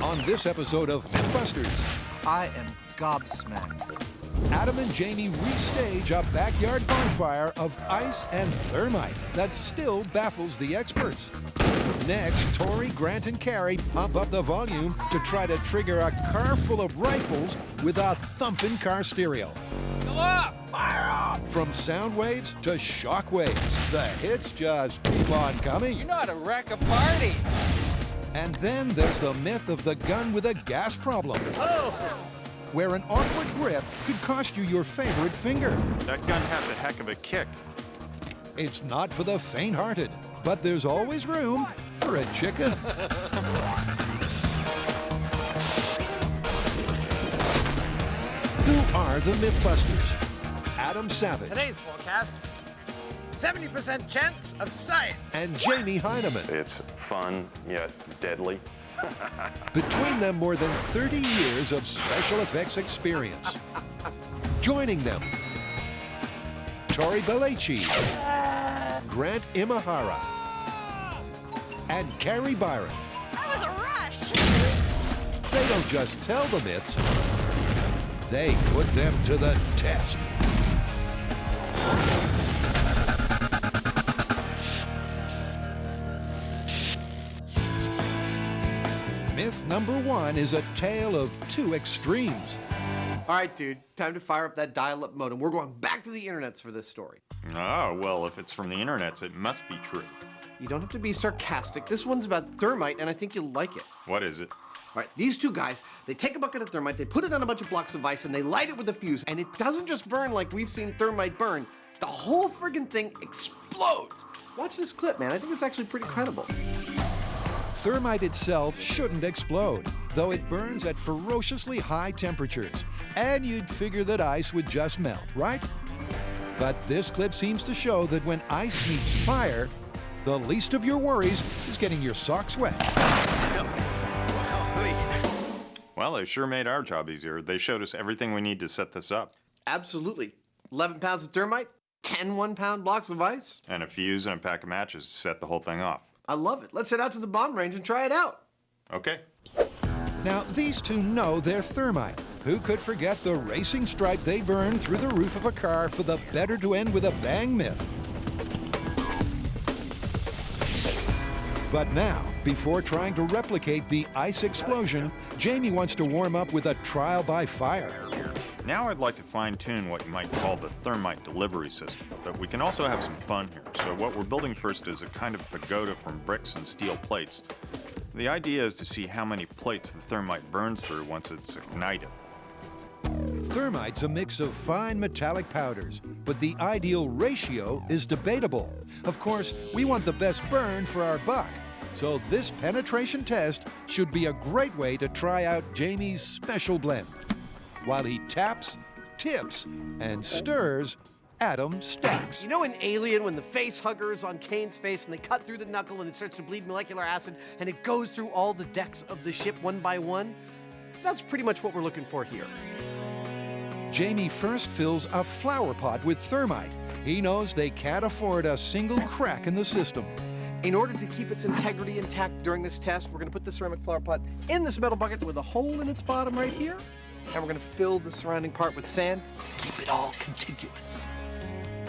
On this episode of Mythbusters, I am gobsmacked. Adam and Jamie restage a backyard bonfire of ice and thermite that still baffles the experts. Next, Tori, Grant, and Carrie pump up the volume to try to trigger a car full of rifles with a thumping car stereo. Go up! Firearm! From sound waves to shockwaves, the hits just keep on coming. You know how to wreck a party! And then there's the myth of the gun with a gas problem, where an awkward grip could cost you your favorite finger. That gun has a heck of a kick. It's not for the faint-hearted, but there's always room for a chicken. Who are the Mythbusters? Adam Savage Today's forecast, 70% chance of science. and Jamie Hyneman. It's fun, yet deadly. Between them, more than 30 years of special effects experience. Joining them, Tori Belleci, Grant Imahara, and Carrie Byron. That was a rush! They don't just tell the myths, they put them to the test. Myth number one is a tale of two extremes. All right, dude, time to fire up that dial-up modem. We're going back to the internets for this story. Oh, well, if it's from the internets, it must be true. You don't have to be sarcastic. This one's about thermite, and I think you'll like it. What is it? All right, these two guys, they take a bucket of thermite, they put it on a bunch of blocks of ice, and they light it with a fuse, and it doesn't just burn like we've seen thermite burn. The whole friggin' thing explodes. Watch this clip, man. I think it's actually pretty credible. Thermite itself shouldn't explode, though it burns at ferociously high temperatures. And you'd figure that ice would just melt, right? But this clip seems to show that when ice meets fire, the least of your worries is getting your socks wet. Well, they sure made our job easier. They showed us everything we need to set this up. Absolutely. 11 pounds of thermite, 10 one-pound blocks of ice. And a fuse and a pack of matches to set the whole thing off. I love it. Let's head out to the bomb range and try it out. Okay. Now, these two know they're thermite. Who could forget the racing stripe they burned through the roof of a car for the better to end with a bang myth? But now, before trying to replicate the ice explosion, Jamie wants to warm up with a trial by fire. Now I'd like to fine-tune what you might call the thermite delivery system, but we can also have some fun here. So what we're building first is a kind of pagoda from bricks and steel plates. The idea is to see how many plates the thermite burns through once it's ignited. Thermite's a mix of fine metallic powders, but the ideal ratio is debatable. Of course, we want the best burn for our buck, so this penetration test should be a great way to try out Jamie's special blend. While he taps, tips, and stirs, Adam stacks. You know in Alien when the face hugger is on Kane's face and they cut through the knuckle and it starts to bleed molecular acid and it goes through all the decks of the ship one by one? That's pretty much what we're looking for here. Jamie first fills a flower pot with thermite. He knows they can't afford a single crack in the system. In order to keep its integrity intact during this test, we're going to put the ceramic flower pot in this metal bucket with a hole in its bottom right here. And we're going to fill the surrounding part with sand. Keep it all contiguous.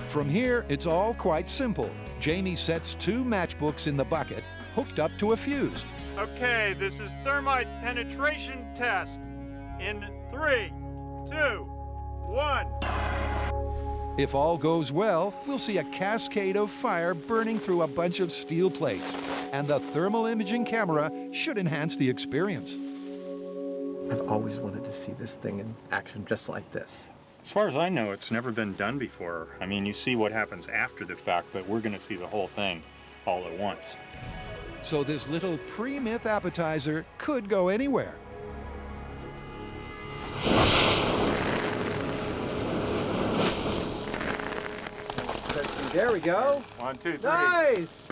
From here, it's all quite simple. Jamie sets two matchbooks in the bucket, hooked up to a fuse. Okay, this is thermite penetration test. In 3, 2, 1. If all goes well, we'll see a cascade of fire burning through a bunch of steel plates. And the thermal imaging camera should enhance the experience. I've always wanted to see this thing in action just like this. As far as I know, it's never been done before. I mean, you see what happens after the fact, but we're going to see the whole thing all at once. So this little pre-myth appetizer could go anywhere. There we go. 1, 2, 3. Nice!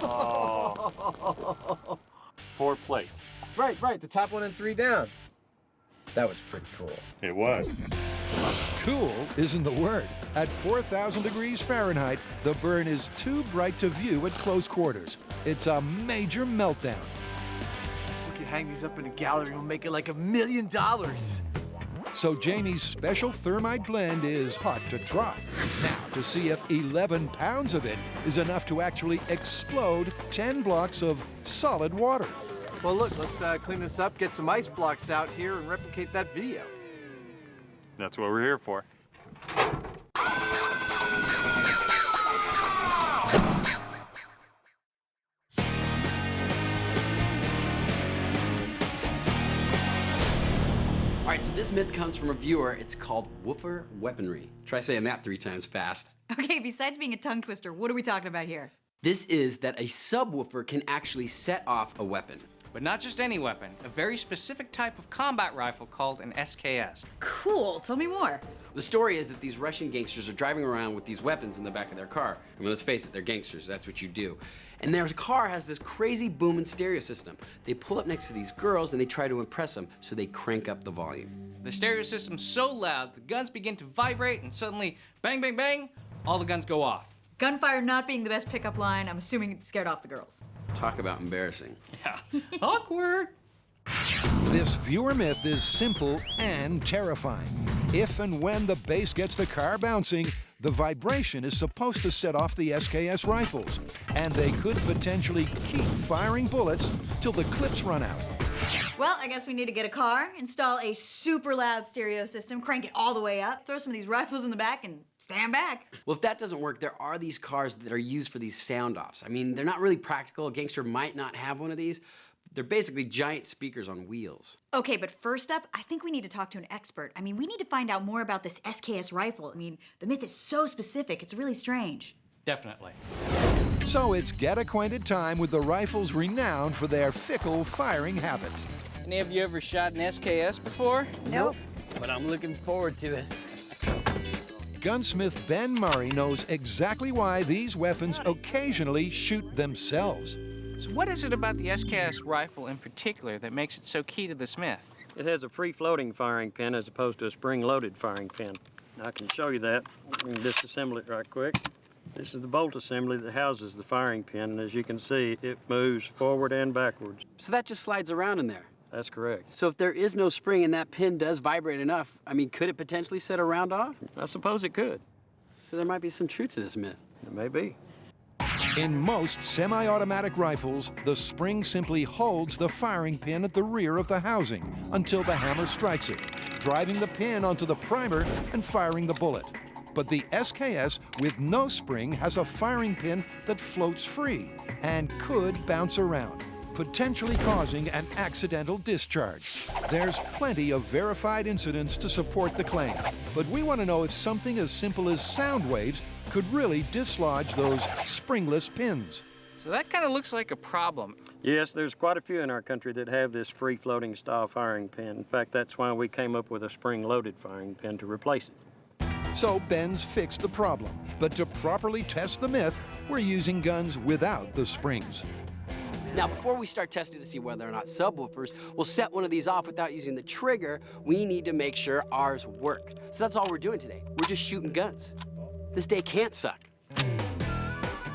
Oh. 4 plates. Right, the top one and 3 down. That was pretty cool. It was. Cool isn't the word. At 4,000 degrees Fahrenheit, the burn is too bright to view at close quarters. It's a major meltdown. Look at hang these up in a gallery and we'll make it like $1 million. So Jamie's special Thermite blend is hot to trot. Now, to see if 11 pounds of it is enough to actually explode 10 blocks of solid water. Well, look, let's clean this up, get some ice blocks out here, and replicate that video. That's what we're here for. All right, so this myth comes from a viewer. It's called woofer weaponry. Try saying that 3 times fast. Okay, besides being a tongue twister, what are we talking about here? This is that a subwoofer can actually set off a weapon. But not just any weapon, a very specific type of combat rifle called an SKS. Cool, tell me more. The story is that these Russian gangsters are driving around with these weapons in the back of their car. I mean, let's face it, they're gangsters, that's what you do. And their car has this crazy booming stereo system. They pull up next to these girls and they try to impress them, so they crank up the volume. The stereo system's so loud, the guns begin to vibrate and suddenly, bang, bang, bang, all the guns go off. Gunfire not being the best pickup line, I'm assuming it scared off the girls. Talk about embarrassing. Yeah, awkward. This viewer myth is simple and terrifying. If and when the bass gets the car bouncing, the vibration is supposed to set off the SKS rifles, and they could potentially keep firing bullets till the clips run out. Well, I guess we need to get a car, install a super loud stereo system, crank it all the way up, throw some of these rifles in the back, and stand back. Well, if that doesn't work, there are these cars that are used for these sound offs. I mean, they're not really practical. A gangster might not have one of these. They're basically giant speakers on wheels. Okay, but first up, I think we need to talk to an expert. I mean, we need to find out more about this SKS rifle. I mean, the myth is so specific, it's really strange. Definitely. So it's get acquainted time with the rifles renowned for their fickle firing habits. Any of you ever shot an SKS before? Nope. But I'm looking forward to it. Gunsmith Ben Murray knows exactly why these weapons occasionally shoot themselves. So what is it about the SKS rifle in particular that makes it so key to this myth? It has a free-floating firing pin as opposed to a spring-loaded firing pin. I can show you that. We can disassemble it right quick. This is the bolt assembly that houses the firing pin, and as you can see, it moves forward and backwards. So that just slides around in there. That's correct. So if there is no spring and that pin does vibrate enough, I mean, could it potentially set a round off? I suppose it could. So there might be some truth to this myth. It may be. In most semi-automatic rifles, the spring simply holds the firing pin at the rear of the housing until the hammer strikes it, driving the pin onto the primer and firing the bullet. But the SKS with no spring has a firing pin that floats free and could bounce around, potentially causing an accidental discharge. There's plenty of verified incidents to support the claim, but we want to know if something as simple as sound waves could really dislodge those springless pins. So that kind of looks like a problem. Yes, there's quite a few in our country that have this free-floating style firing pin. In fact, that's why we came up with a spring-loaded firing pin to replace it. So Ben's fixed the problem, but to properly test the myth, we're using guns without the springs. Now, before we start testing to see whether or not subwoofers will set one of these off without using the trigger, we need to make sure ours work. So that's all we're doing today. We're just shooting guns. This day can't suck.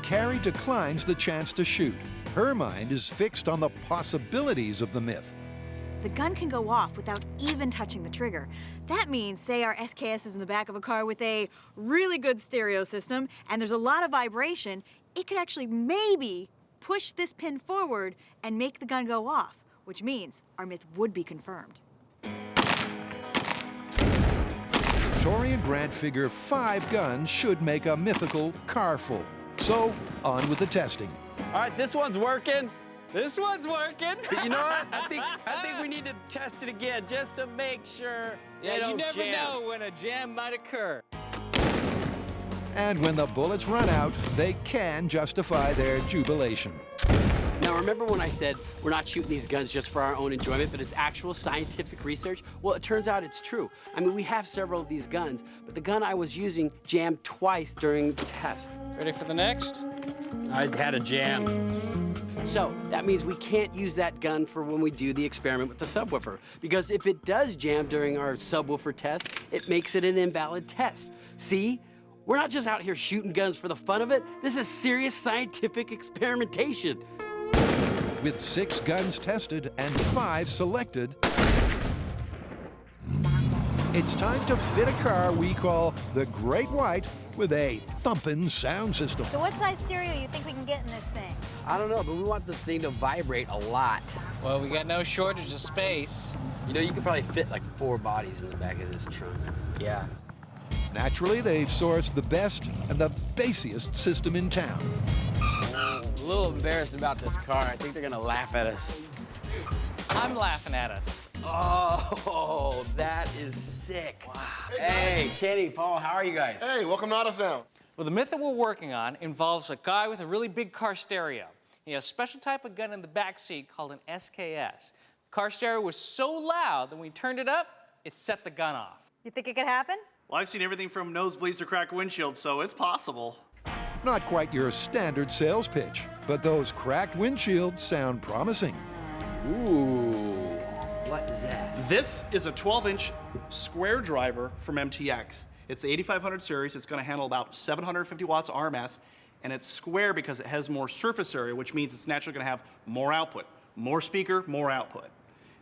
Carrie declines the chance to shoot. Her mind is fixed on the possibilities of the myth. The gun can go off without even touching the trigger. That means, say our SKS is in the back of a car with a really good stereo system and there's a lot of vibration, it could actually maybe push this pin forward and make the gun go off, which means our myth would be confirmed. Tori and Grant figure 5 guns should make a mythical car full. So, on with the testing. All right, this one's working. This one's working. But you know what? I think we need to test it again just to make sure they Yeah, you don't never jam. know when a jam might occur. And when the bullets run out, they can justify their jubilation. Now, remember when I said we're not shooting these guns just for our own enjoyment, but it's actual scientific research? Well, it turns out it's true. I mean, we have several of these guns, but the gun I was using jammed twice during the test. Ready for the next? I had a jam. So that means we can't use that gun for when we do the experiment with the subwoofer, because if it does jam during our subwoofer test, it makes it an invalid test. See? We're not just out here shooting guns for the fun of it. This is serious scientific experimentation. With 6 guns tested and 5 selected, it's time to fit a car we call the Great White with a thumping sound system. So what size stereo you think we can get in this thing? I don't know, but we want this thing to vibrate a lot. Well, we got no shortage of space. You know, you could probably fit like 4 bodies in the back of this trunk. Yeah. Naturally, they've sourced the best and the bassiest system in town. A little embarrassed about this car. I think they're gonna laugh at us. I'm laughing at us. Oh, that is sick. Wow. Hey, Kenny, Paul, how are you guys? Hey, welcome to Auto Sound. Well, the myth that we're working on involves a guy with a really big car stereo. He has a special type of gun in the back seat called an SKS. The car stereo was so loud that when we turned it up, it set the gun off. You think it could happen? Well, I've seen everything from nosebleeds to cracked windshields, so it's possible. Not quite your standard sales pitch, but those cracked windshields sound promising. Ooh, what is that? This is a 12-inch square driver from MTX. It's the 8500 series. It's going to handle about 750 watts RMS, and it's square because it has more surface area, which means it's naturally going to have more output. More speaker, more output.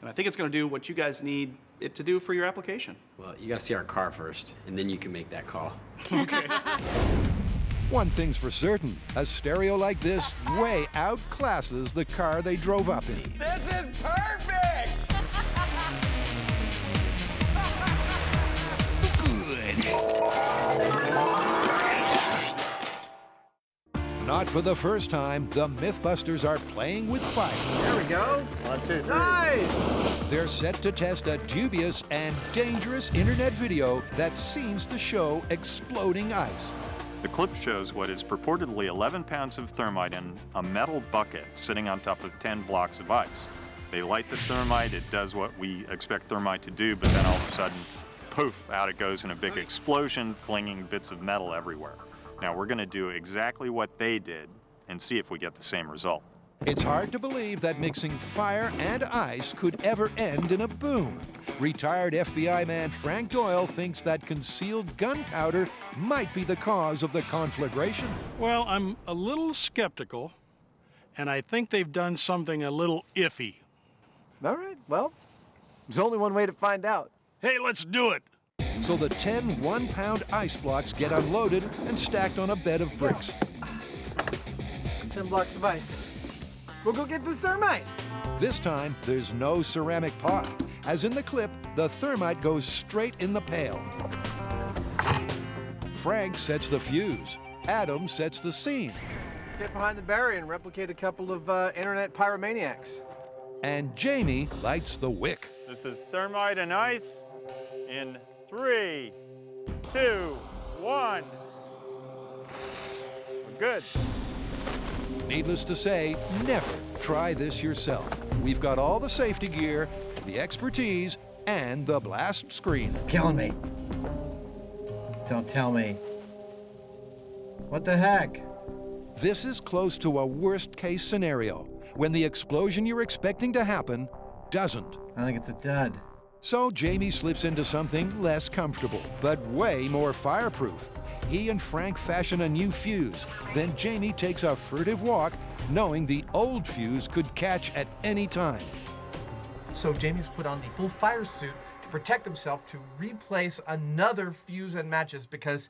And I think it's going to do what you guys need it to do for your application. Well, you gotta see our car first, and then you can make that call. Okay. One thing's for certain, a stereo like this way outclasses the car they drove up in. This is perfect! Not for the first time, the Mythbusters are playing with fire. There we go. 1, 2, 3. Nice! They're set to test a dubious and dangerous internet video that seems to show exploding ice. The clip shows what is purportedly 11 pounds of thermite in a metal bucket sitting on top of 10 blocks of ice. They light the thermite, it does what we expect thermite to do, but then all of a sudden, poof, out it goes in a big explosion, flinging bits of metal everywhere. Now we're going to do exactly what they did and see if we get the same result. It's hard to believe that mixing fire and ice could ever end in a boom. Retired FBI man Frank Doyle thinks that concealed gunpowder might be the cause of the conflagration. Well, I'm a little skeptical, and I think they've done something a little iffy. All right, well, there's only one way to find out. Hey, let's do it! So the 10 one-pound ice blocks get unloaded and stacked on a bed of bricks. 10 blocks of ice. We'll go get the thermite. This time, there's no ceramic pot. As in the clip, the thermite goes straight in the pail. Frank sets the fuse. Adam sets the scene. Let's get behind the barrier and replicate a couple of internet pyromaniacs. And Jamie lights the wick. This is thermite and ice in 3, 2, 1. We're good. Needless to say, never try this yourself. We've got all the safety gear, the expertise, and the blast screen. It's killing me. Don't tell me. What the heck? This is close to a worst-case scenario, when the explosion you're expecting to happen doesn't. I think it's a dud. So Jamie slips into something less comfortable, but way more fireproof. He and Frank fashion a new fuse. Then Jamie takes a furtive walk, knowing the old fuse could catch at any time. So Jamie's put on the full fire suit to protect himself to replace another fuse and matches because,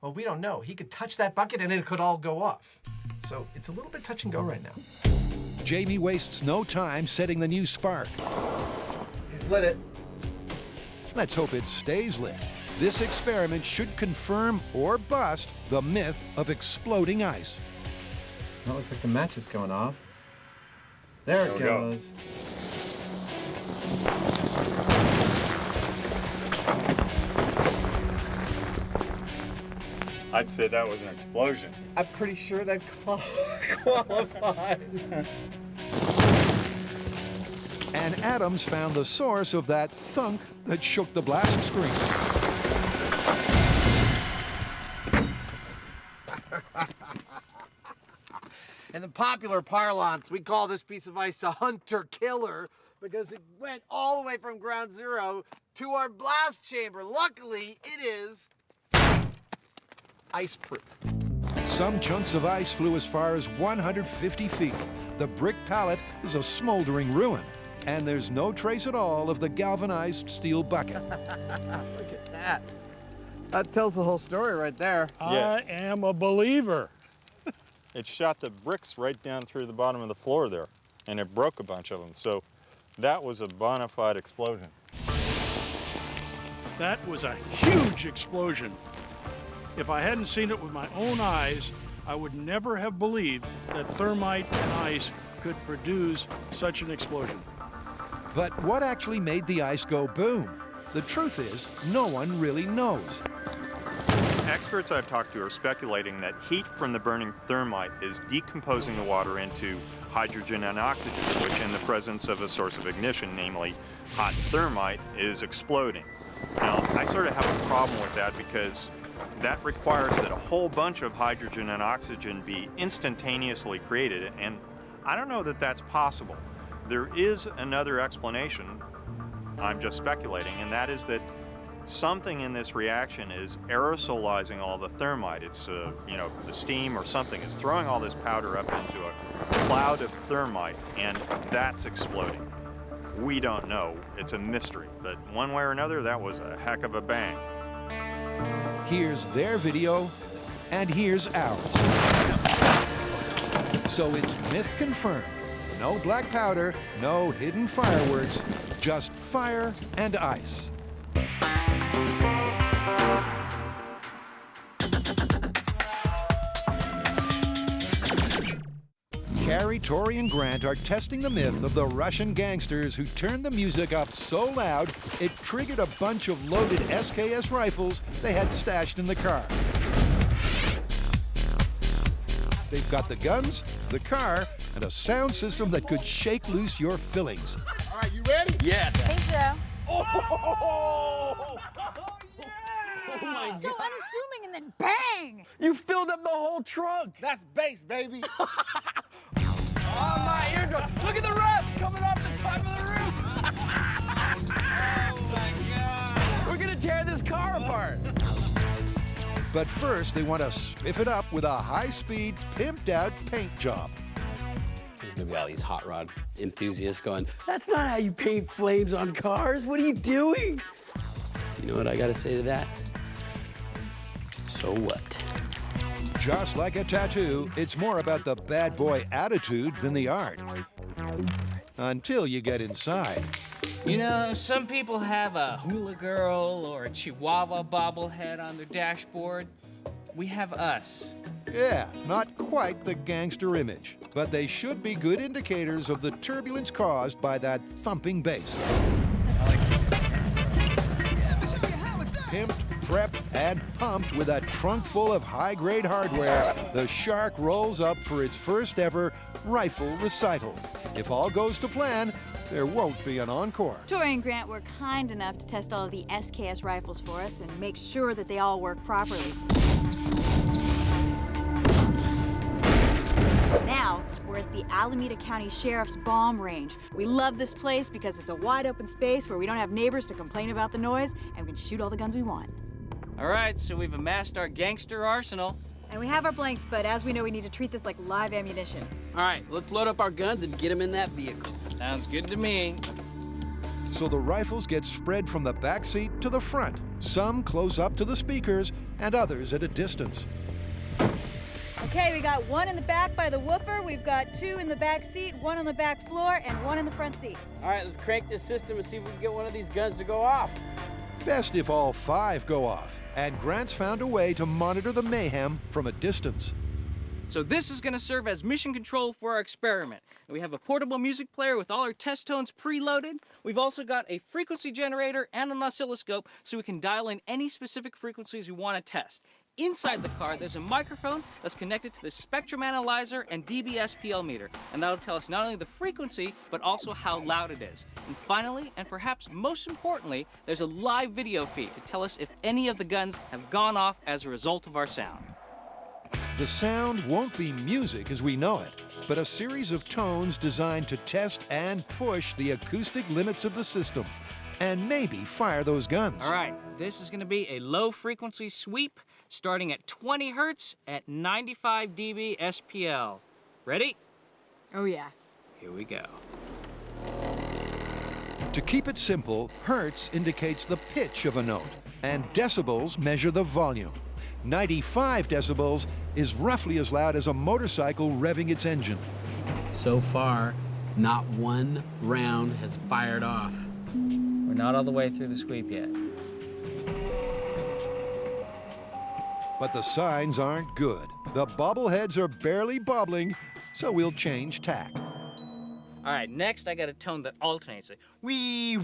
well, we don't know. He could touch that bucket and it could all go off. So it's a little bit touch and go right now. Jamie wastes no time setting the new spark. He's lit it. Let's hope it stays lit. This experiment should confirm or bust the myth of exploding ice. That looks like the match is going off. There it goes. I'd say that was an explosion. I'm pretty sure that qualifies. And Adams found the source of that thunk that shook the blast screen. In the popular parlance, we call this piece of ice a hunter killer because it went all the way from ground zero to our blast chamber. Luckily, it is ice-proof. Some chunks of ice flew as far as 150 feet. The brick pallet is a smoldering ruin, and there's no trace at all of the galvanized steel bucket. Look at that. That tells the whole story right there. I am a believer. It shot the bricks right down through the bottom of the floor there, and it broke a bunch of them. So that was a bona fide explosion. That was a huge explosion. If I hadn't seen it with my own eyes, I would never have believed that thermite and ice could produce such an explosion. But what actually made the ice go boom? The truth is, no one really knows. Experts I've talked to are speculating that heat from the burning thermite is decomposing the water into hydrogen and oxygen, which in the presence of a source of ignition, namely hot thermite, is exploding. Now, I sort of have a problem with that because that requires that a whole bunch of hydrogen and oxygen be instantaneously created, and I don't know that that's possible. There is another explanation, I'm just speculating, and that is that something in this reaction is aerosolizing all the thermite. It's, the steam or something is throwing all this powder up into a cloud of thermite, and that's exploding. We don't know. It's a mystery, but one way or another, that was a heck of a bang. Here's their video, and here's ours. So it's myth confirmed. No black powder, no hidden fireworks, just fire and ice. Carrie, Tori, and Grant are testing the myth of the Russian gangsters who turned the music up so loud it triggered a bunch of loaded SKS rifles they had stashed in the car. They've got the guns, the car, and a sound system that could shake loose your fillings. All right, you ready? Yes. I think so. Oh, So unassuming and then bang! You filled up the whole trunk. that's bass, baby. Oh, my eardrum. Look at the rust coming off the top of the roof. Oh, my God. We're going to tear this car apart. But first, they want to spiff it up with a high-speed, pimped-out paint job. There's going to be all these hot rod enthusiasts going, that's not how you paint flames on cars. What are you doing? You know what I got to say to that? So what? Just like a tattoo, it's more about the bad boy attitude than the art. Until you get inside. You know, some people have a hula girl or a chihuahua bobblehead on their dashboard. We have us. Yeah, not quite the gangster image, but they should be good indicators of the turbulence caused by that thumping bass. Pimped, prepped, and pumped with a trunk full of high-grade hardware, the Shark rolls up for its first ever rifle recital. If all goes to plan, there won't be an encore. Tori and Grant were kind enough to test all of the SKS rifles for us and make sure that they all work properly. Now, we're at the Alameda County Sheriff's Bomb Range. We love this place because it's a wide open space where we don't have neighbors to complain about the noise, and we can shoot all the guns we want. All right, so we've amassed our gangster arsenal. And we have our blanks, but as we know, we need to treat this like live ammunition. All right, let's load up our guns and get them in that vehicle. Sounds good to me. So the rifles get spread from the back seat to the front, some close up to the speakers and others at a distance. Okay, we got one in the back by the woofer, we've got two in the back seat, one on the back floor, and one in the front seat. All right, let's crank this system and see if we can get one of these guns to go off. Best if all 5 go off, and Grant's found a way to monitor the mayhem from a distance. So this is going to serve as mission control for our experiment. We have a portable music player with all our test tones preloaded. We've also got a frequency generator and an oscilloscope so we can dial in any specific frequencies we want to test. Inside the car, there's a microphone that's connected to the spectrum analyzer and dB/SPL meter, and that'll tell us not only the frequency, but also how loud it is. And finally, and perhaps most importantly, there's a live video feed to tell us if any of the guns have gone off as a result of our sound. The sound won't be music as we know it, but a series of tones designed to test and push the acoustic limits of the system, and maybe fire those guns. All right, this is going to be a low frequency sweep starting at 20 hertz at 95 dB SPL. Ready? Oh, yeah. Here we go. To keep it simple, hertz indicates the pitch of a note, and decibels measure the volume. 95 decibels is roughly as loud as a motorcycle revving its engine. So far, not one round has fired off. We're not all the way through the sweep yet. But the signs aren't good. The bobbleheads are barely bobbling, so we'll change tack. All right, next I got a tone that alternates. Like, wee,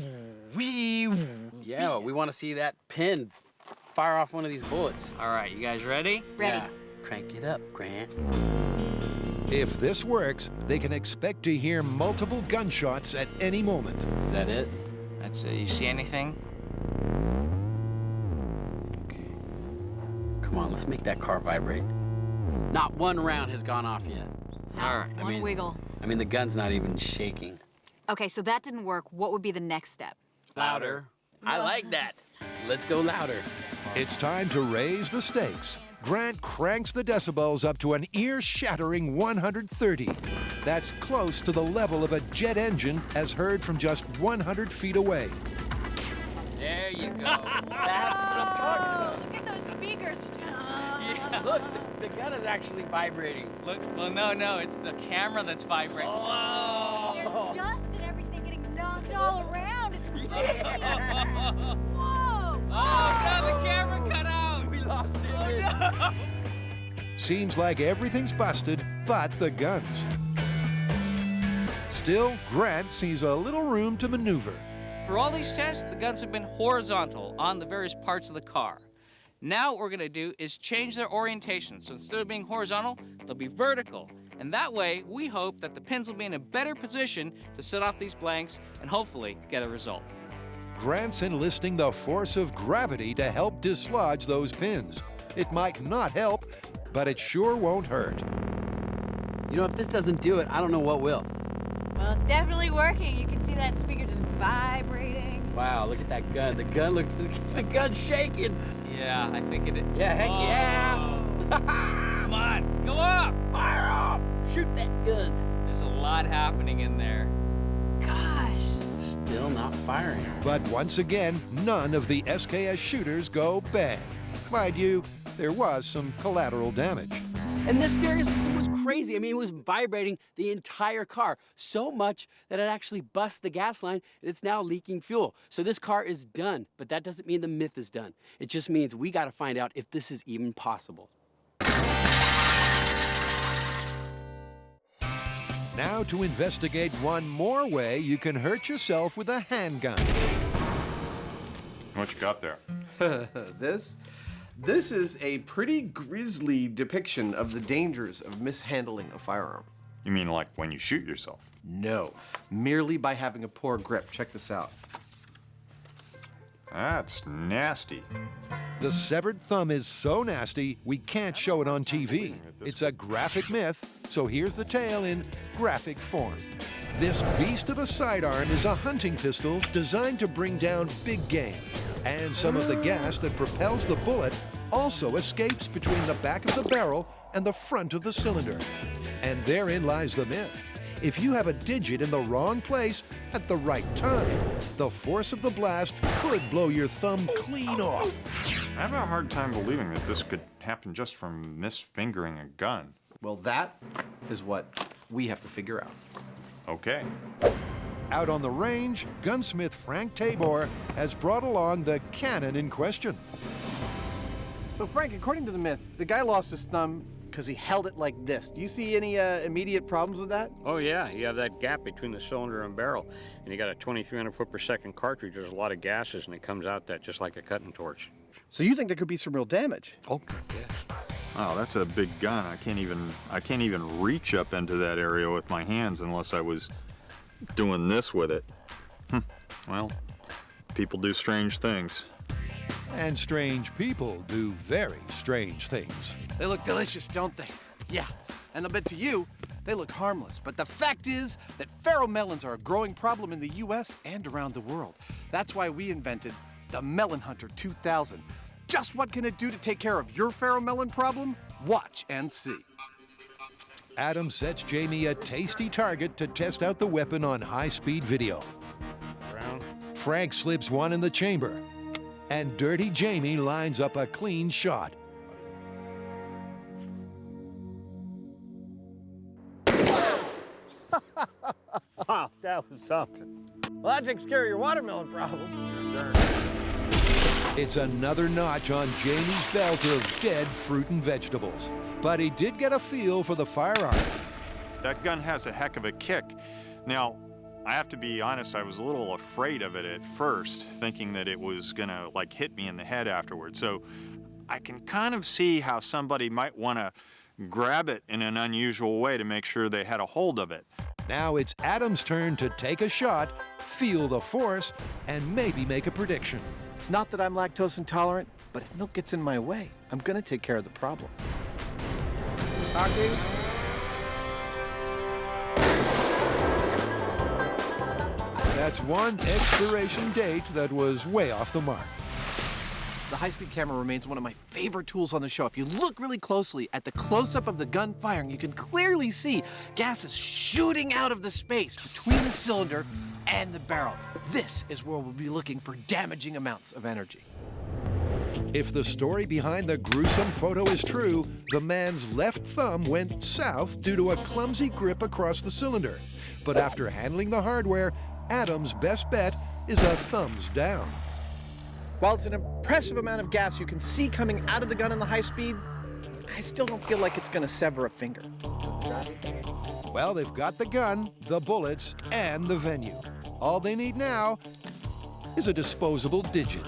wee, wee. Yeah, we want to see that pin fire off one of these bullets. All right, you guys ready? Ready. Yeah. Crank it up, Grant. If this works, they can expect to hear multiple gunshots at any moment. Is that it? That's it. You see anything? Okay. Come on, let's make that car vibrate. Not one round has gone off yet. All right. One wiggle. I mean, the gun's not even shaking. Okay, so that didn't work. What would be the next step? Louder. I like that. Let's go louder. It's time to raise the stakes. Grant cranks the decibels up to an ear-shattering 130. That's close to the level of a jet engine as heard from just 100 feet away. There you go. That's what I'm talking about. Look at those speakers. Yeah, look, the gun is actually vibrating. Look, well, no, it's the camera that's vibrating. Whoa! There's dust and everything getting knocked all around. It's crazy. Whoa! Oh, no, the camera cut out. We lost it. Oh, no. Seems like everything's busted, but the guns. Still, Grant sees a little room to maneuver. For all these tests, the guns have been horizontal on the various parts of the car. Now what we're gonna do is change their orientation. So instead of being horizontal, they'll be vertical. And that way, we hope that the pins will be in a better position to set off these blanks and hopefully get a result. Grant's enlisting the force of gravity to help dislodge those pins. It might not help, but it sure won't hurt. You know, if this doesn't do it, I don't know what will. Well, it's definitely working. You can see that speaker just vibrating. Wow, look at that gun. The gun's shaking. Yeah, I think it is. Yeah, heck yeah. Come on, go up! Fire off! Shoot that gun. There's a lot happening in there. Gosh. Still not firing. But once again, none of the SKS shooters go bang. Mind you, there was some collateral damage. And this stereo system was crazy. I mean, it was vibrating the entire car so much that it actually bust the gas line and it's now leaking fuel. So this car is done, but that doesn't mean the myth is done. It just means we got to find out if this is even possible. Now to investigate one more way you can hurt yourself with a handgun. What you got there? This is a pretty grisly depiction of the dangers of mishandling a firearm. You mean like when you shoot yourself? No, merely by having a poor grip. Check this out. That's nasty. The severed thumb is so nasty, we can't show it on TV. It's a graphic myth, so here's the tale in graphic form. This beast of a sidearm is a hunting pistol designed to bring down big game. And some of the gas that propels the bullet also escapes between the back of the barrel and the front of the cylinder. And therein lies the myth. If you have a digit in the wrong place at the right time, the force of the blast could blow your thumb clean off. I have a hard time believing that this could happen just from misfingering a gun. Well, that is what we have to figure out. Okay. Out on the range, gunsmith Frank Tabor has brought along the cannon in question. So, Frank, according to the myth, the guy lost his thumb because he held it like this. Do you see any immediate problems with that? Oh yeah, you have that gap between the cylinder and barrel, and you got a 2,300 foot per second cartridge. There's a lot of gases, and it comes out that just like a cutting torch. So you think there could be some real damage? Oh, Oh, that's a big gun. I can't even reach up into that area with my hands unless I was doing this with it. Well, people do strange things. and strange people do very strange things. They look delicious, don't they? Yeah, and I'll bet to you, they look harmless. But the fact is that ferromelons are a growing problem in the US and around the world. That's why we invented the Melon Hunter 2000. Just what can it do to take care of your ferromelon problem? Watch and see. Adam sets Jamie a tasty target to test out the weapon on high-speed video. Frank slips one in the chamber, and Dirty Jamie lines up a clean shot. Wow, that was something. Well, that takes care of your watermelon problem. It's another notch on Jamie's belt of dead fruit and vegetables. But he did get a feel for the firearm. That gun has a heck of a kick. Now, I have to be honest, I was a little afraid of it at first, thinking that it was gonna like hit me in the head afterwards. So I can kind of see how somebody might wanna grab it in an unusual way to make sure they had a hold of it. Now it's Adam's turn to take a shot, feel the force, and maybe make a prediction. It's not that I'm lactose intolerant, but if milk gets in my way, I'm gonna take care of the problem. Talking. That's one expiration date that was way off the mark. The high-speed camera remains one of my favorite tools on the show. If you look really closely at the close-up of the gun firing, you can clearly see gases shooting out of the space between the cylinder and the barrel. This is where we'll be looking for damaging amounts of energy. If the story behind the gruesome photo is true, the man's left thumb went south due to a clumsy grip across the cylinder. But after handling the hardware, Adam's best bet is a thumbs down. While it's an impressive amount of gas you can see coming out of the gun in the high speed, I still don't feel like it's gonna sever a finger. Well, they've got the gun, the bullets, and the venue. All they need now is a disposable digit.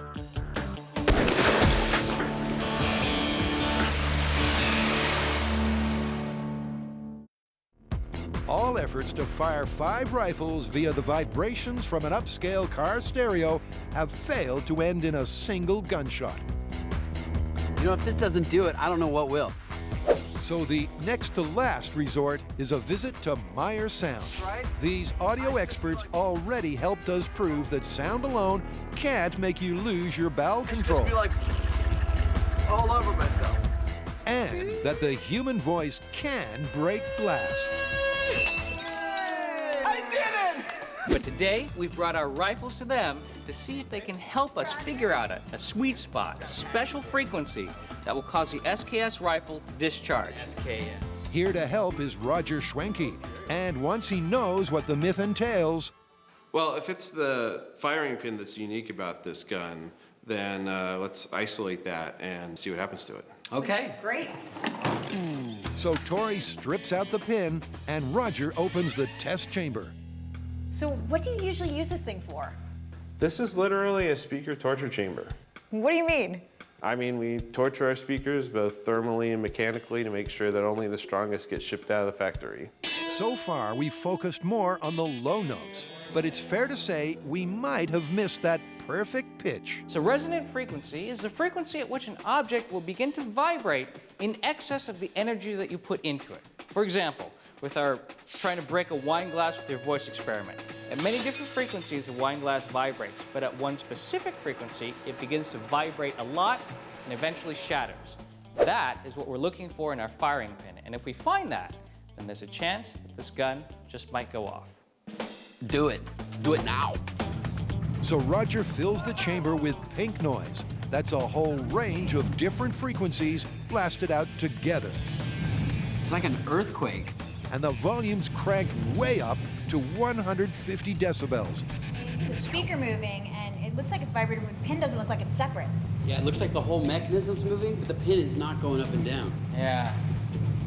All efforts to fire 5 rifles via the vibrations from an upscale car stereo have failed to end in a single gunshot. You know, if this doesn't do it, I don't know what will. So the next to last resort is a visit to Meyer Sound. These audio experts already helped us prove that sound alone can't make you lose your bowel control. Just be like all over myself. And that the human voice can break glass. I did it! But today, we've brought our rifles to them to see if they can help us figure out a sweet spot, a special frequency that will cause the SKS rifle to discharge. Here to help is Roger Schwenke. And once he knows what the myth entails... Well, if it's the firing pin that's unique about this gun, then let's isolate that and see what happens to it. Okay. Great. So Tori strips out the pin, and Roger opens the test chamber. So what do you usually use this thing for? This is literally a speaker torture chamber. What do you mean? I mean, we torture our speakers both thermally and mechanically to make sure that only the strongest get shipped out of the factory. So far, we've focused more on the low notes, but it's fair to say we might have missed that perfect pitch. So resonant frequency is the frequency at which an object will begin to vibrate in excess of the energy that you put into it. For example, with our trying to break a wine glass with your voice experiment. At many different frequencies, the wine glass vibrates, but at one specific frequency, it begins to vibrate a lot and eventually shatters. That is what we're looking for in our firing pin, and if we find that, then there's a chance that this gun just might go off. Do it. Do it now. So Roger fills the chamber with pink noise. That's a whole range of different frequencies blasted out together. It's like an earthquake. And the volume's cranked way up to 150 decibels. The speaker moving, and it looks like it's vibrating, but the pin doesn't look like it's separate. Yeah, it looks like the whole mechanism's moving, but the pin is not going up and down. Yeah,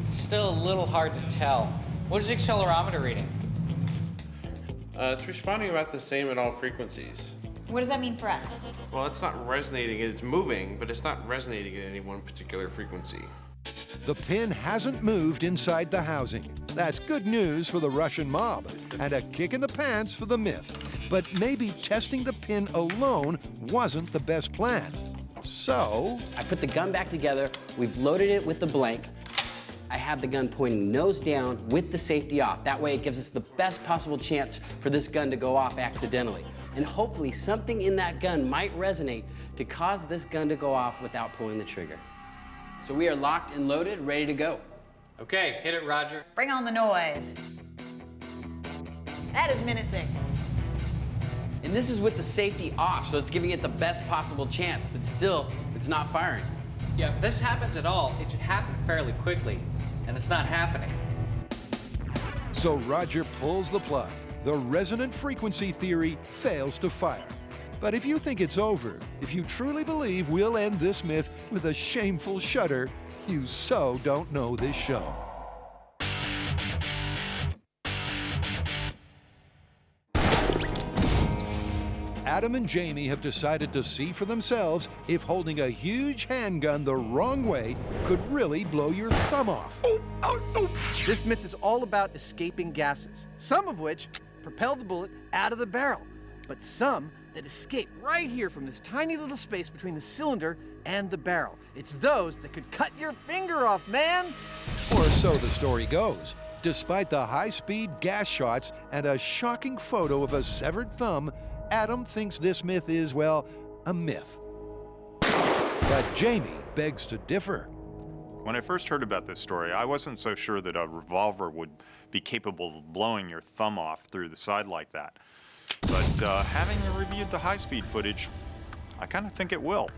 still a little hard to tell. What is the accelerometer reading? It's responding about the same at all frequencies. What does that mean for us? Well, it's not resonating, it's moving, but it's not resonating at any one particular frequency. The pin hasn't moved inside the housing. That's good news for the Russian mob, and a kick in the pants for the myth. But maybe testing the pin alone wasn't the best plan. So... I put the gun back together, we've loaded it with the blank. I have the gun pointing nose down with the safety off. That way it gives us the best possible chance for this gun to go off accidentally. And hopefully something in that gun might resonate to cause this gun to go off without pulling the trigger. So we are locked and loaded, ready to go. Okay, hit it, Roger. Bring on the noise. That is menacing. And this is with the safety off, so it's giving it the best possible chance, but still, it's not firing. Yeah, if this happens at all, it should happen fairly quickly, and it's not happening. So Roger pulls the plug. The resonant frequency theory fails to fire. But if you think it's over, if you truly believe we'll end this myth with a shameful shudder, you so don't know this show. Adam and Jamie have decided to see for themselves if holding a huge handgun the wrong way could really blow your thumb off. This myth is all about escaping gases, some of which propel the bullet out of the barrel, but some that escape right here from this tiny little space between the cylinder and the barrel. It's those that could cut your finger off, man! Or so the story goes. Despite the high-speed gas shots and a shocking photo of a severed thumb, Adam thinks this myth is, well, a myth. But Jamie begs to differ. When I first heard about this story, I wasn't so sure that a revolver would be capable of blowing your thumb off through the side like that. But having reviewed the high-speed footage, I kind of think it will.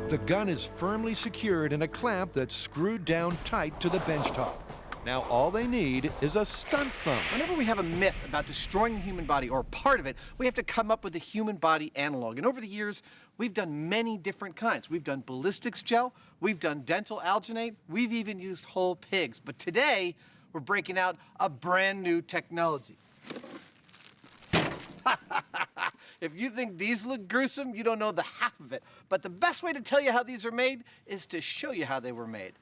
The gun is firmly secured in a clamp that's screwed down tight to the bench top. Now all they need is a stunt thumb. Whenever we have a myth about destroying the human body or part of it, we have to come up with a human body analog. And over the years, we've done many different kinds. We've done ballistics gel, we've done dental alginate, we've even used whole pigs. But today, we're breaking out a brand new technology. If you think these look gruesome, you don't know the half of it. But the best way to tell you how these are made is to show you how they were made.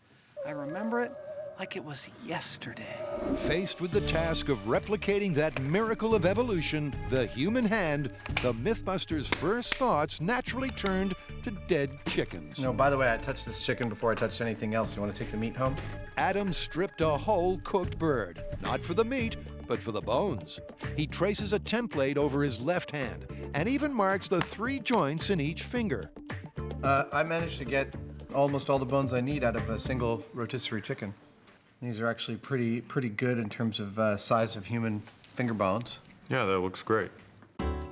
I remember it like it was yesterday. Faced with the task of replicating that miracle of evolution, the human hand, the Mythbusters' first thoughts naturally turned to dead chickens. No, by the way, I touched this chicken before I touched anything else. You want to take the meat home? Adam stripped a whole cooked bird, not for the meat, but for the bones. He traces a template over his left hand and even marks the 3 joints in each finger. I managed to get almost all the bones I need out of a single rotisserie chicken. These are actually pretty good in terms of size of human finger bones. Yeah, that looks great.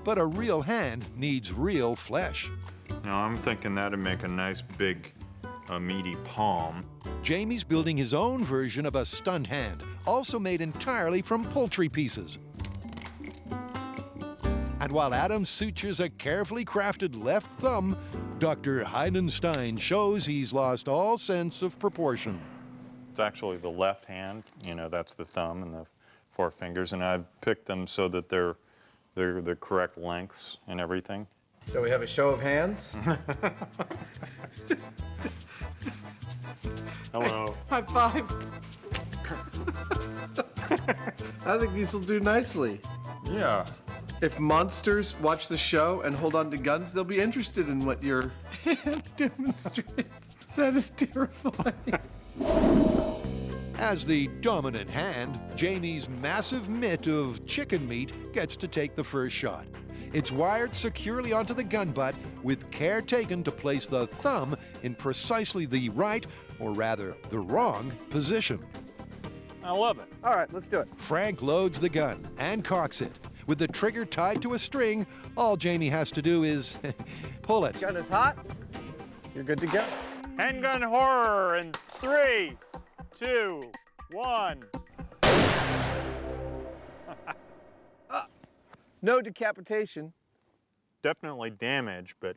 But a real hand needs real flesh. Now, I'm thinking that'd make a nice big, meaty palm. Jamie's building his own version of a stunt hand, also made entirely from poultry pieces. And while Adam sutures a carefully crafted left thumb, Dr. Hyneman shows he's lost all sense of proportion. It's actually the left hand, you know, that's the thumb and the 4 fingers, and I've picked them so that they're the correct lengths and everything. So we have a show of hands. Hello. High five. I think these will do nicely. Yeah. If monsters watch the show and hold on to guns, they'll be interested in what your hand demonstrates. That is terrifying. As the dominant hand, Jamie's massive mitt of chicken meat gets to take the first shot. It's wired securely onto the gun butt with care taken to place the thumb in precisely the right, or rather, the wrong position. I love it. All right, let's do it. Frank loads the gun and cocks it. With the trigger tied to a string, all Jamie has to do is pull it. Gun is hot. You're good to go. Handgun horror in 3, 2, 1. No decapitation. Definitely damage, but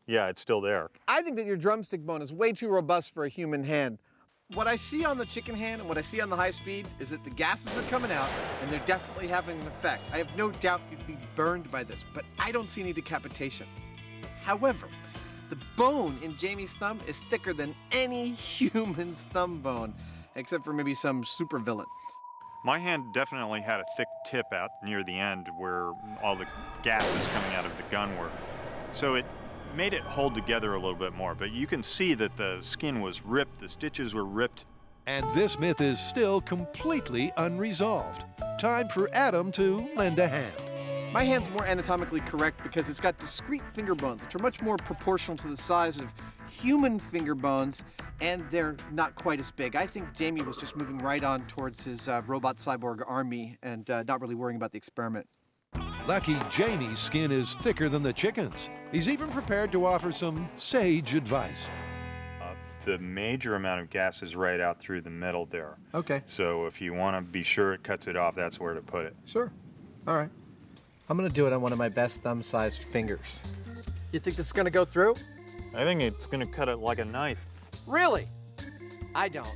yeah, it's still there. I think that your drumstick bone is way too robust for a human hand. What I see on the chicken hand and what I see on the high speed is that the gases are coming out and they're definitely having an effect. I have no doubt you'd be burned by this, but I don't see any decapitation. However, the bone in Jamie's thumb is thicker than any human's thumb bone, except for maybe some supervillain. My hand definitely had a thick tip out near the end where all the gases coming out of the gun were. So it made it hold together a little bit more, but you can see that the skin was ripped, the stitches were ripped. And this myth is still completely unresolved. Time for Adam to lend a hand. My hand's more anatomically correct because it's got discrete finger bones, which are much more proportional to the size of human finger bones, and they're not quite as big. I think Jamie was just moving right on towards his robot cyborg army and not really worrying about the experiment. Lucky Jamie's skin is thicker than the chicken's. He's even prepared to offer some sage advice. The major amount of gas is right out through the middle there. Okay. So if you want to be sure it cuts it off, that's where to put it. Sure. All right. I'm gonna do it on one of my best thumb-sized fingers. You think this is gonna go through? I think it's going to cut it like a knife. Really? I don't.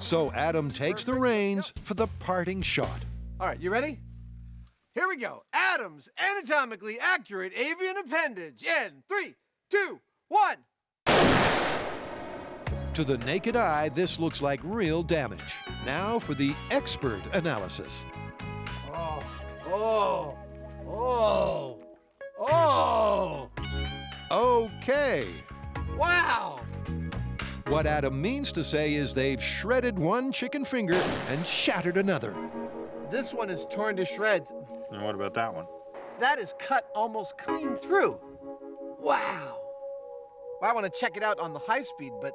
So Adam takes the reins for the parting shot. All right, you ready? Here we go. Adam's anatomically accurate avian appendage in 3, 2, 1. To the naked eye, this looks like real damage. Now for the expert analysis. Okay. Wow! What Adam means to say is they've shredded one chicken finger and shattered another. This one is torn to shreds. And what about that one? That is cut almost clean through. Wow! Well, I want to check it out on the high speed, but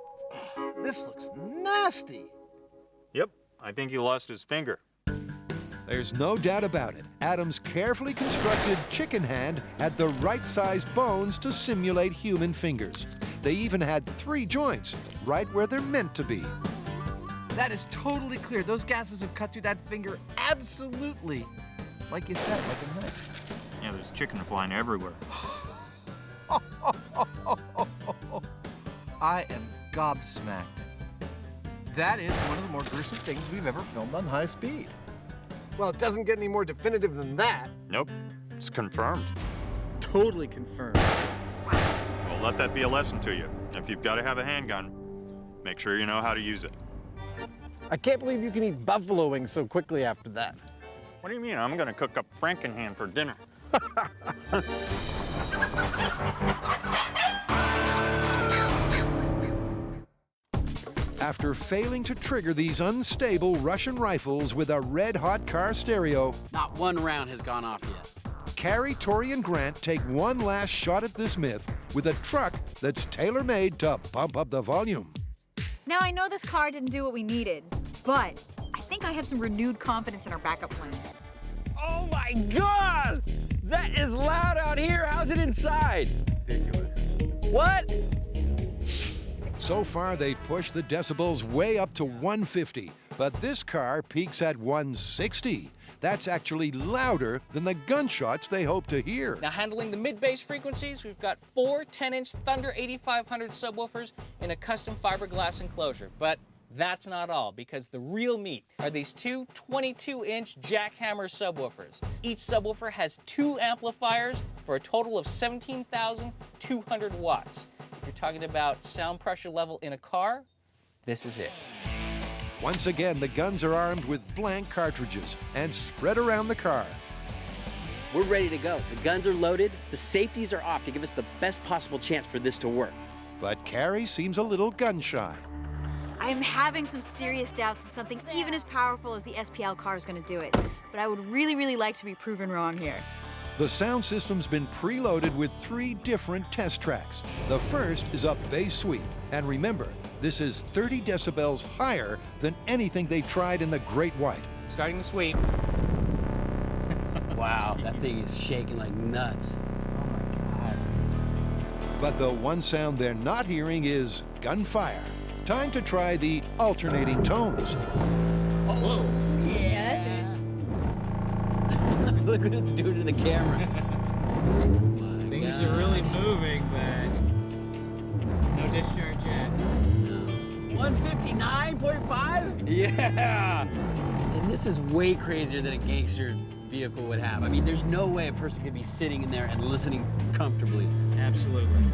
this looks nasty. Yep, I think he lost his finger. There's no doubt about it. Adam's carefully constructed chicken hand had the right size bones to simulate human fingers. They even had 3 joints, right where they're meant to be. That is totally clear. Those gases have cut through that finger absolutely. Like you said, like a knife. Yeah, there's chicken flying everywhere. I am gobsmacked. That is one of the more gruesome things we've ever filmed on high speed. Well, it doesn't get any more definitive than that. Nope, it's confirmed. Totally confirmed. Well, let that be a lesson to you. If you've got to have a handgun, make sure you know how to use it. I can't believe you can eat buffalo wings so quickly after that. What do you mean? I'm going to cook up Frankenhand for dinner. After failing to trigger these unstable Russian rifles with a red-hot car stereo, Not one round has gone off yet. Carrie, Tori, and Grant take one last shot at this myth with a truck that's tailor-made to bump up the volume. Now, I know this car didn't do what we needed, but I think I have some renewed confidence in our backup plan. Oh my God! That is loud out here. How's it inside? Ridiculous. What? So far, they've pushed the decibels way up to 150, but this car peaks at 160. That's actually louder than the gunshots they hope to hear. Now, handling the mid-bass frequencies, we've got 4 10-inch Thunder 8500 subwoofers in a custom fiberglass enclosure. But that's not all, because the real meat are these 2 22-inch jackhammer subwoofers. Each subwoofer has 2 amplifiers for a total of 17,200 watts. If you're talking about sound pressure level in a car, this is it. Once again, the guns are armed with blank cartridges and spread around the car. We're ready to go. The guns are loaded. The safeties are off to give us the best possible chance for this to work. But Carrie seems a little gun-shy. I'm having some serious doubts that something even as powerful as the SPL car is going to do it. But I would really, really like to be proven wrong here. The sound system's been preloaded with 3 different test tracks. The first is a bass sweep. And remember, this is 30 decibels higher than anything they tried in the Great White. Starting the sweep. Wow, that thing is shaking like nuts. Oh my God. But the one sound they're not hearing is gunfire. Time to try the alternating tones. Oh, whoa. Yeah. Look what it's doing to the camera. Things are really moving, but no discharge yet. 159.5? Yeah! And this is way crazier than a gangster vehicle would have. I mean, there's no way a person could be sitting in there and listening comfortably. Absolutely.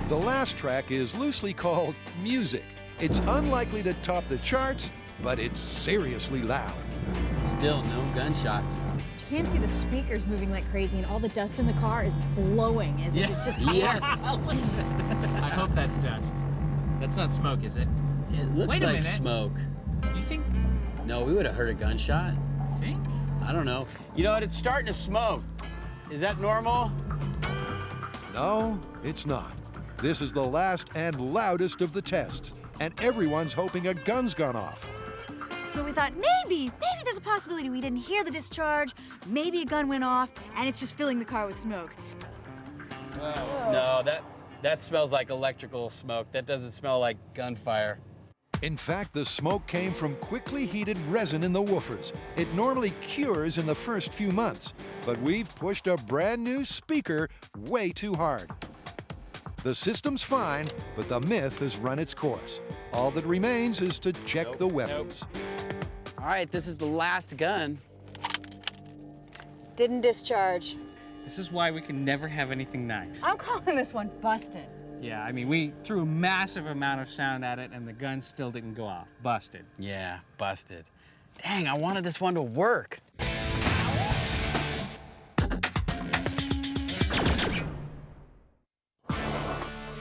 The last track is loosely called Music. It's unlikely to top the charts, but it's seriously loud. Still no gunshots. You can't see the speakers moving like crazy, and all the dust in the car is blowing as if it's just Yeah. I hope that's dust. That's not smoke, is it? It looks Wait a like minute. smoke. Do you think? No, we would have heard a gunshot. Think? I don't know. You know what? It's starting to smoke. Is that normal? No, it's not. This is the last and loudest of the tests, and everyone's hoping a gun's gone off. So we thought maybe there's a possibility we didn't hear the discharge, maybe a gun went off, and it's just filling the car with smoke. No, that smells like electrical smoke. That doesn't smell like gunfire. In fact, the smoke came from quickly heated resin in the woofers. It normally cures in the first few months, but we've pushed a brand new speaker way too hard. The system's fine, but the myth has run its course. All that remains is to check the weapons. All right, this is the last gun. Didn't discharge. This is why we can never have anything nice. I'm calling this one busted. Yeah, I mean, we threw a massive amount of sound at it and the gun still didn't go off. Busted. Yeah, busted. Dang, I wanted this one to work.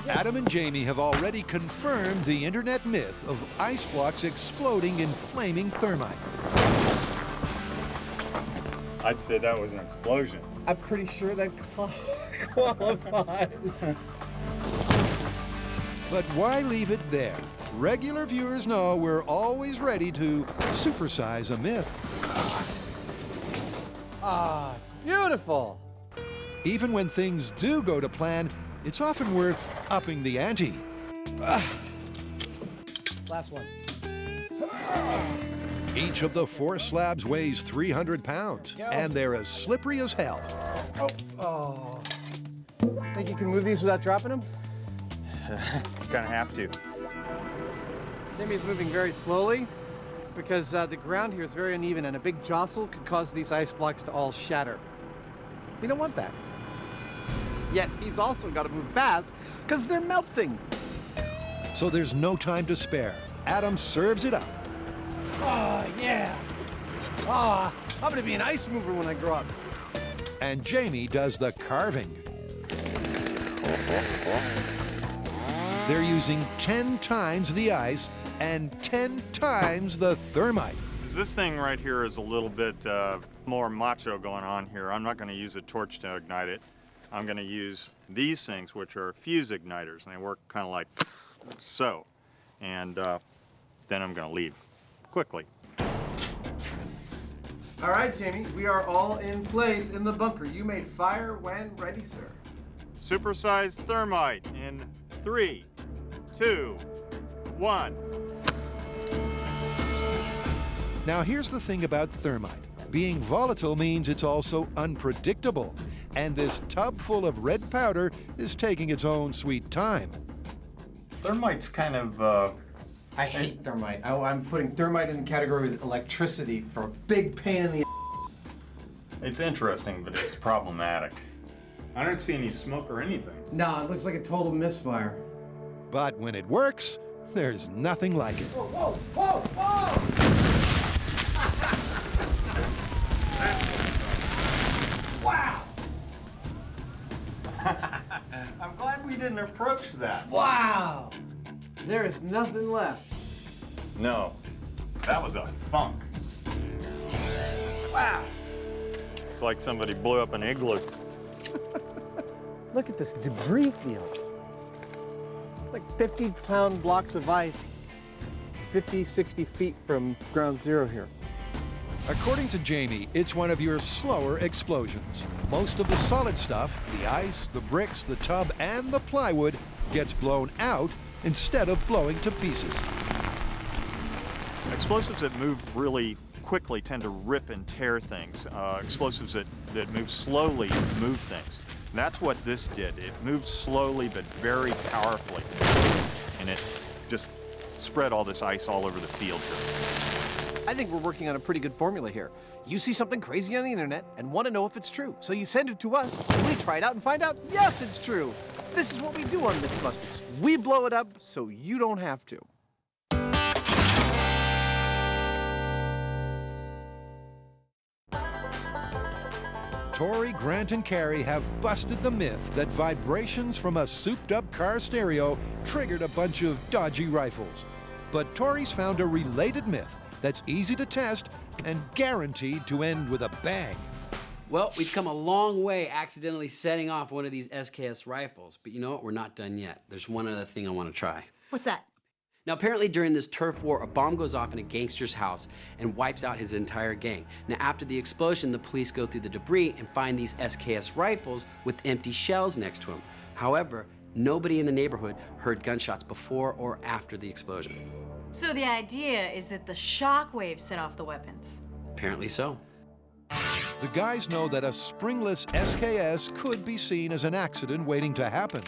Adam and Jamie have already confirmed the internet myth of ice blocks exploding in flaming thermite. I'd say that was an explosion. I'm pretty sure that qualifies. But why leave it there? Regular viewers know we're always ready to supersize a myth. Ah, it's beautiful. Even when things do go to plan, it's often worth upping the ante. Last one. Each of the 4 slabs weighs 300 pounds, and they're as slippery as hell. Think you can move these without dropping them? Gonna have to. Jimmy's moving very slowly because the ground here is very uneven and a big jostle could cause these ice blocks to all shatter. We don't want that. Yet he's also got to move fast because they're melting. So there's no time to spare. Adam serves it up. Oh, yeah. Ah, I'm going to be an ice mover when I grow up. And Jamie does the carving. They're using 10 times the ice and 10 times the thermite. This thing right here is a little bit more macho going on here. I'm not going to use a torch to ignite it. I'm going to use these things, which are fuse igniters, and they work kind of like so. And then I'm going to leave quickly. All right, Jamie, we are all in place in the bunker. You may fire when ready, sir. Supersized thermite in 3, 2, 1. Now here's the thing about thermite. Being volatile means it's also unpredictable. And this tub full of red powder is taking its own sweet time. Thermite's kind of, I hate thermite. I'm putting thermite in the category with electricity for a big pain in the it's interesting, but it's problematic. I don't see any smoke or anything. No, it looks like a total misfire. But when it works, there's nothing like it. Whoa, whoa, whoa, whoa! Wow! I'm glad we didn't approach that. Wow! There is nothing left. No, that was a thunk. Wow! It's like somebody blew up an igloo. Look at this debris field. Like 50-pound blocks of ice, 50, 60 feet from ground zero here. According to Jamie, it's one of your slower explosions. Most of the solid stuff, the ice, the bricks, the tub, and the plywood, gets blown out instead of blowing to pieces. Explosives that move really quickly tend to rip and tear things. Explosives that move slowly move things. And that's what this did. It moved slowly but very powerfully. And it just spread all this ice all over the field here. I think we're working on a pretty good formula here. You see something crazy on the internet and want to know if it's true. So you send it to us, and we try it out and find out, yes, it's true. This is what we do on Mythbusters. We blow it up so you don't have to. Tori, Grant, and Carrie have busted the myth that vibrations from a souped-up car stereo triggered a bunch of dodgy rifles. But Tori's found a related myth that's easy to test and guaranteed to end with a bang. Well, we've come a long way accidentally setting off one of these SKS rifles, but you know what? We're not done yet. There's one other thing I want to try. What's that? Now, apparently during this turf war, a bomb goes off in a gangster's house and wipes out his entire gang. Now, after the explosion, the police go through the debris and find these SKS rifles with empty shells next to them. However, nobody in the neighborhood heard gunshots before or after the explosion. So the idea is that the Shockwave set off the weapons. Apparently so. The guys know that a springless SKS could be seen as an accident waiting to happen.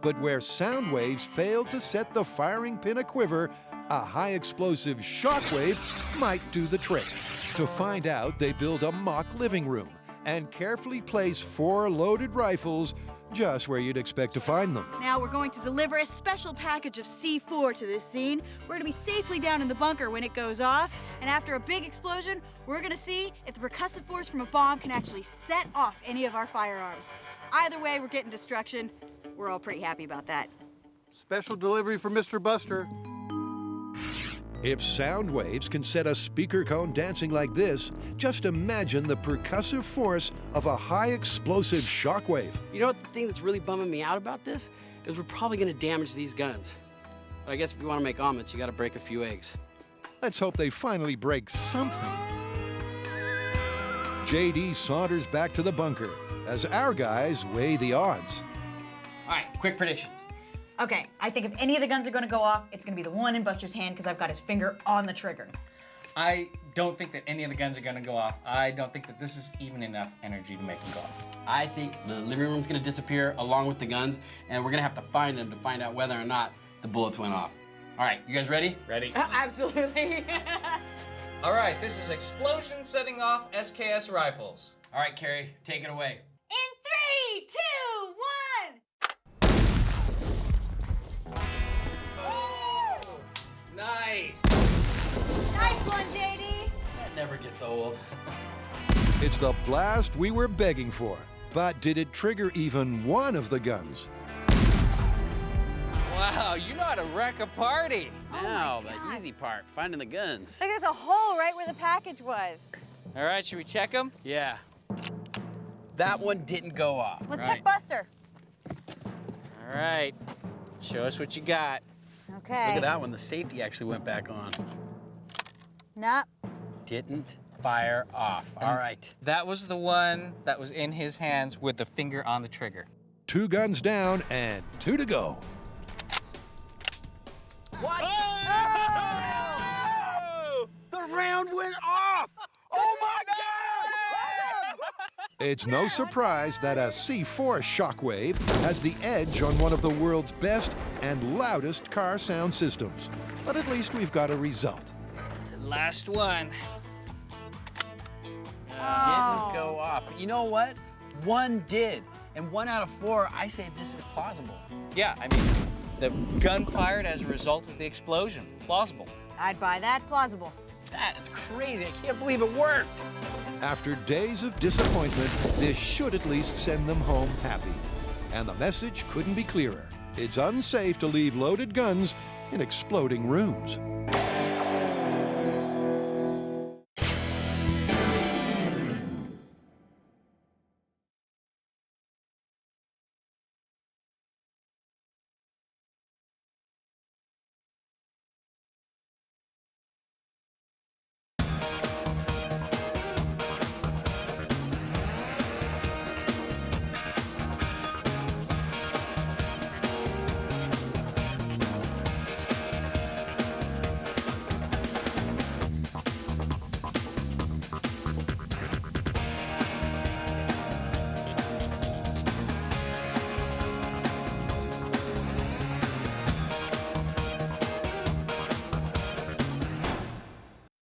But where sound waves failed to set the firing pin a-quiver, a high-explosive Shockwave might do the trick. To find out, they build a mock living room and carefully place 4 loaded rifles just where you'd expect to find them. Now we're going to deliver a special package of C4 to this scene. We're going to be safely down in the bunker when it goes off, and after a big explosion, we're going to see if the percussive force from a bomb can actually set off any of our firearms. Either way, we're getting destruction. We're all pretty happy about that. Special delivery for Mr. Buster. If sound waves can set a speaker cone dancing like this, just imagine the percussive force of a high-explosive shockwave. You know what the thing that's really bumming me out about this is we're probably gonna damage these guns. But I guess if you wanna make omelets, you gotta break a few eggs. Let's hope they finally break something. JD saunters back to the bunker as our guys weigh the odds. All right, quick predictions. Okay, I think if any of the guns are gonna go off, it's gonna be the one in Buster's hand because I've got his finger on the trigger. I don't think that any of the guns are gonna go off. I don't think that this is even enough energy to make them go off. I think the living room's gonna disappear along with the guns, and we're gonna have to find them to find out whether or not the bullets went off. All right, you guys ready? Ready? Absolutely. All right, this is explosion setting off SKS rifles. All right, Carrie, take it away. In 3, 2, 1. Nice. Nice one, JD. That never gets old. It's the blast we were begging for. But did it trigger even one of the guns? Wow, you know how to wreck a party. Now, the easy part, finding the guns. Like there's a hole right where the package was. All right, should we check them? Yeah. That one didn't go off. Let's check Buster. All right, show us what you got. Okay. Look at that one, the safety actually went back on. Nope. Didn't fire off. All right. That was the one that was in his hands with the finger on the trigger. 2 guns down and 2 to go. What? Oh! The round went off! Oh my God! It's no surprise that a C4 Shockwave has the edge on one of the world's best and loudest car sound systems. But at least we've got a result. Last one. Didn't go off. But you know what? One did. And 1 out of 4, I say this is plausible. Yeah, I mean, the gun fired as a result of the explosion. Plausible. I'd buy that. Plausible. That is crazy. I can't believe it worked. After days of disappointment, this should at least send them home happy. And the message couldn't be clearer. It's unsafe to leave loaded guns in exploding rooms.